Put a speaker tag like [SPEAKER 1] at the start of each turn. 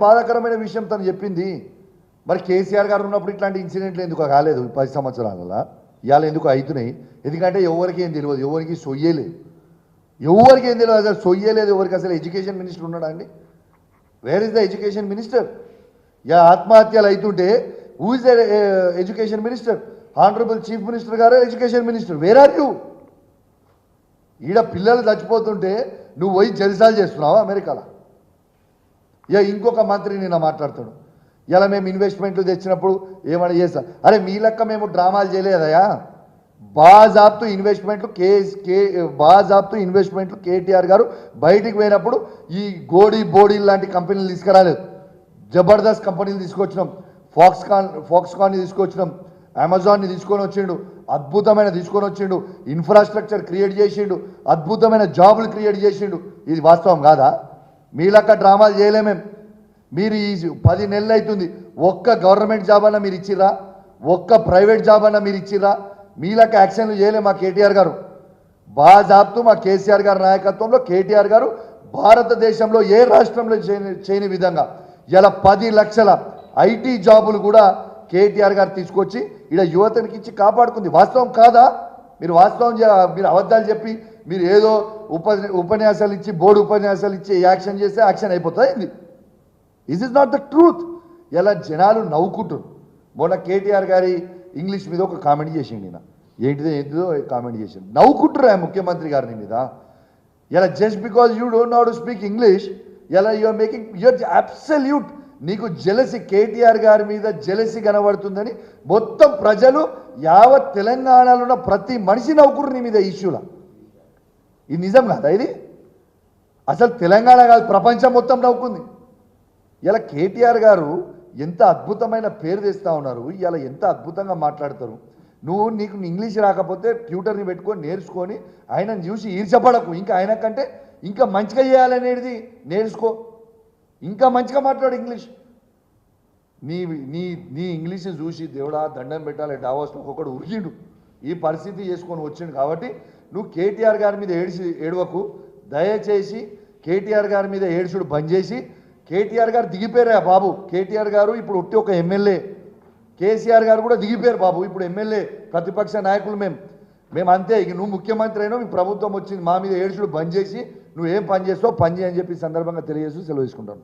[SPEAKER 1] బాధాకరమైన విషయం తను చెప్పింది. మరి కేసీఆర్ గారు ఉన్నప్పుడు ఇట్లాంటి ఇన్సిడెంట్లు ఎందుకు కాలేదు 10 సంవత్సరాలలో? ఇవాళ ఎందుకు అవుతున్నాయి? ఎందుకంటే ఎవరికి ఏం తెలియదు, ఎవరికి సొయ్యలేదు, ఎవరికి ఏం తెలియదు, అసలు సొయ్యలేదు ఎవరికి. అసలు ఎడ్యుకేషన్ మినిస్టర్ ఉన్నాడా అండి? Where is the education minister? ఆత్మహత్యలు అవుతుంటే who is the education minister? Honourable chief minister గారు education minister. Where are you? ఈడ పిల్లలు చచ్చిపోతుంటే నువ్వు పోయి జల్సాలు చేస్తున్నావా అమెరికాలో? ఇంకొక మంత్రి నిన్న మాట్లాడతాడు, ఇలా మేము ఇన్వెస్ట్మెంట్లు తెచ్చినప్పుడు ఏమన్నా చేస్తాం. అరే మీ లెక్క మేము డ్రామాలు చేయలేదయా. బాజాబ్తు ఇన్వెస్ట్మెంట్లు కేటీఆర్ గారు బయటికి పోయినప్పుడు ఈ గోడీ బోడీ లాంటి కంపెనీలు తీసుకురాలేదు. జబర్దస్త్ కంపెనీలు తీసుకొచ్చినాం, ఫాక్స్కాన్ని తీసుకొచ్చినాం, అమెజాన్ని తీసుకొని వచ్చిండు, అద్భుతమైన తీసుకొని వచ్చిండు, ఇన్ఫ్రాస్ట్రక్చర్ క్రియేట్ చేసిండు, అద్భుతమైన జాబులు క్రియేట్ చేసిండు. ఇది వాస్తవం కాదా? మీ లెక్క డ్రామాలు చేయలేమేం. మీరు ఈ 10 నెలలు అవుతుంది, ఒక్క గవర్నమెంట్ జాబ్ అన్నా మీరు ఇచ్చిర్రా? ఒక్క ప్రైవేట్ జాబ్ అన్నా మీరు ఇచ్చిర్రా? మీ లెక్క యాక్షన్లు చేయలే మా కేటీఆర్ గారు. బాజాబ్తూ మా కేసీఆర్ గారి నాయకత్వంలో కేటీఆర్ గారు భారతదేశంలో ఏ రాష్ట్రంలో చేయని విధంగా ఇలా 10 లక్షల ఐటీ జాబులు కూడా కేటీఆర్ గారు తీసుకొచ్చి ఇక్కడ యువతనికి ఇచ్చి కాపాడుకుంది. వాస్తవం కాదా? మీరు మీరు అబద్ధాలు చెప్పి మీరు ఏదో ఉపన్యాసాలు ఇచ్చి బోర్డు ఉపన్యాసాలు ఇచ్చి యాక్షన్ చేస్తే యాక్షన్ అయిపోతుంది. Is is not the truth. ఇలా జనాలు నవ్వుకుంటారు. మొన్న కేటీఆర్ గారి ఇంగ్లీష్ మీద ఒక కామెంట్ చేసిండు. ఈయన ఏంటిదో కామెంట్ చేసిండు, నవ్వుకుంటారు ముఖ్యమంత్రి గారిని మీద. ఇలా just because you don't know how to speak English, ఇలా యూఆర్ మేకింగ్ యూఆర్ అబ్సల్యూట్. నీకు జెలసీ, కేటీఆర్ గారి మీద జెలసీ కనబడుతుందని మొత్తం ప్రజలు యావత్ తెలంగాణలో ఉన్న ప్రతి మనిషి నవ్వుకురు నీ మీద ఇష్యూలా. ఇది నిజం కాదా? ఇది అసలు తెలంగాణ కాదు, ప్రపంచం మొత్తం నవ్వుకుంది. ఇలా కేటీఆర్ గారు ఎంత అద్భుతమైన పేరు తెస్తూ ఉన్నారు, ఇలా ఎంత అద్భుతంగా మాట్లాడతారు. నీకు ఇంగ్లీష్ రాకపోతే ట్యూటర్ని పెట్టుకొని నేర్చుకొని ఆయనను చూసి ఈర్చపడకు. ఇంకా ఆయన కంటే ఇంకా మంచిగా చేయాలనేది నేర్చుకో, ఇంకా మంచిగా మాట్లాడు ఇంగ్లీష్. నీ ఇంగ్లీష్ చూసి దేవుడా దండం పెట్టాలి డావోస్లో ఒకడు ఉరిగిండు, ఈ పరిస్థితి చేసుకొని వచ్చిండు. కాబట్టి నువ్వు కేటీఆర్ గారి మీద ఏడవకు. దయచేసి కేటీఆర్ గారి మీద ఏడుచుడు బంద్ చేసి, కేటీఆర్ గారు దిగిపోయారా బాబు. కేటీఆర్ గారు ఇప్పుడు ఒట్టి ఒక ఎమ్మెల్యే, కేసీఆర్ గారు కూడా దిగిపోయారు బాబు. ఇప్పుడు ఎమ్మెల్యే ప్రతిపక్ష నాయకులు మేము అంతే. ఇక నువ్వు ముఖ్యమంత్రి అయినా, మీ ప్రభుత్వం వచ్చింది, మా మీద ఏడుచుడు బంద్ చేసి నువ్వు ఏం పని చేస్తావు పని చేయని చెప్పి సందర్భంగా తెలియజేస్తూ సెలవు తీసుకుంటాను.